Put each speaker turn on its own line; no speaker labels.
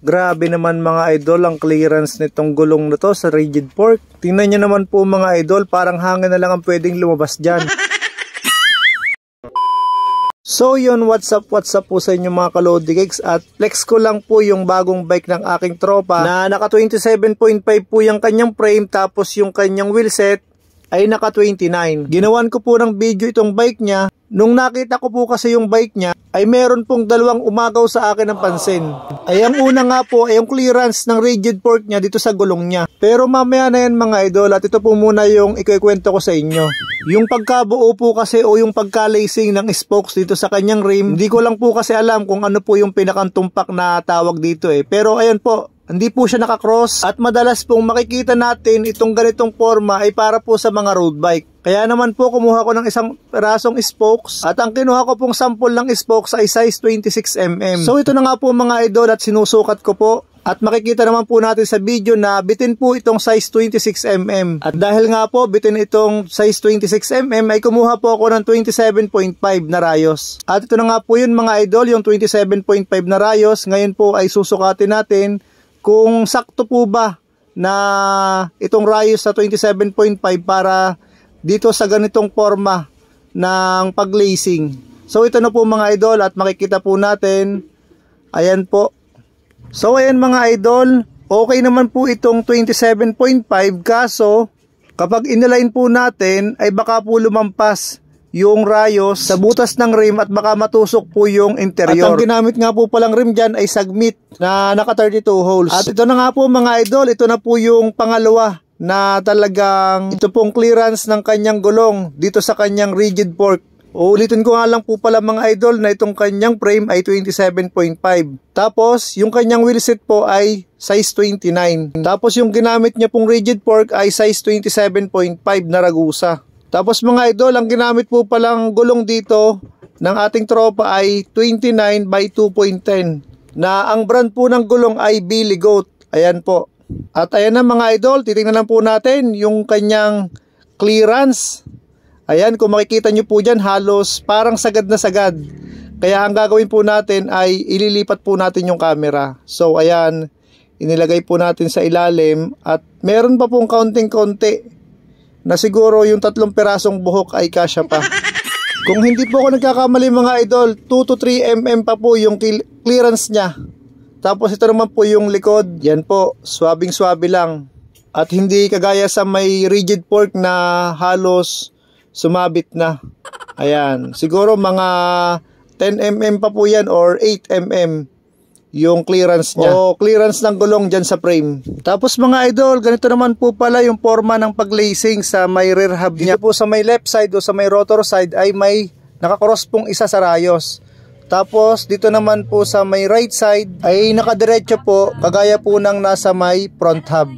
Grabe naman mga idol ang clearance nitong gulong na to sa rigid fork. Tingnan nyo naman po mga idol, parang hangin na lang ang pwedeng lumabas dyan. So yun, what's up po sa inyo mga kalodi cakes, at flex ko lang po yung bagong bike ng aking tropa na naka 27.5 po yung kanyang frame, tapos yung kanyang wheelset ay naka 29. Ginawan ko po ng video itong bike niya. Nung nakita ko po kasi yung bike niya ay meron pong dalawang umagaw sa akin ng pansin. Ay ang una nga po ay yung clearance ng rigid fork niya dito sa gulong niya. Pero mamaya na yan mga idol, at ito po muna yung ikikwento ko sa inyo. Yung pagkabuo po kasi o yung pagka-lacing ng spokes dito sa kanyang rim, hindi ko lang po kasi alam kung ano po yung pinakantumpak na tawag dito Pero ayun po, hindi po siya nakakross, at madalas pong makikita natin itong ganitong forma ay para po sa mga road bike. Kaya naman po kumuha ko ng isang perasong spokes, at ang kinuha ko pong sample ng spokes ay size 26mm. So ito na nga po mga idol, at sinusukat ko po. At makikita naman po natin sa video na bitin po itong size 26mm. At dahil nga po bitin itong size 26mm ay kumuha po ako ng 27.5 na rayos. At ito na nga po yun mga idol, yung 27.5 na rayos. Ngayon po ay susukatin natin kung sakto po ba na itong rayos sa 27.5 para dito sa ganitong forma ng paglacing. So ito na po mga idol, at makikita po natin. Ayan po. So ayan mga idol, okay naman po itong 27.5, kaso kapag inalign po natin ay baka po lumampas yung rayos sa butas ng rim at baka matusok po yung interior. At ang ginamit nga po palang rim dyan ay Sagmit na naka 32 holes. At ito na nga po mga idol, ito na po yung pangalawa na talagang ito pong clearance ng kanyang gulong dito sa kanyang rigid fork. Ulitin ko nga lang po pala mga idol na itong kanyang frame ay 27.5. Tapos yung kanyang wheelset po ay size 29. Tapos yung ginamit niya pong rigid fork ay size 27.5 na Ragusa. Tapos mga idol, ang ginamit po palang gulong dito ng ating tropa ay 29 by 2.10. Na ang brand po ng gulong ay Billy Goat. Ayan po. At ayan na mga idol, titingnan lang po natin yung kanyang clearance. Ayan, kung makikita nyo po dyan, halos parang sagad na sagad. Kaya ang gagawin po natin ay ililipat po natin yung camera. So ayan, inilagay po natin sa ilalim, at meron pa pong kaunting-konti na siguro yung 3 pirasong buhok ay kasya pa. Kung hindi po ako nagkakamali mga idol, 2 to 3 mm pa po yung clearance niya. Tapos ito naman po yung likod. Yan po, swabing-swabe lang. At hindi kagaya sa may rigid fork na halos sumabit na. Ayan, siguro mga 10mm pa po yan or 8mm yung clearance niya. O clearance ng gulong dyan sa frame. Tapos mga idol, ganito naman po pala yung forma ng paglacing sa may rear hub niya. Dito po sa may left side o sa may rotor side ay may nakakross pong isa sa rayos. Tapos dito naman po sa may right side ay nakadiretso po, kagaya po ng nasa may front hub.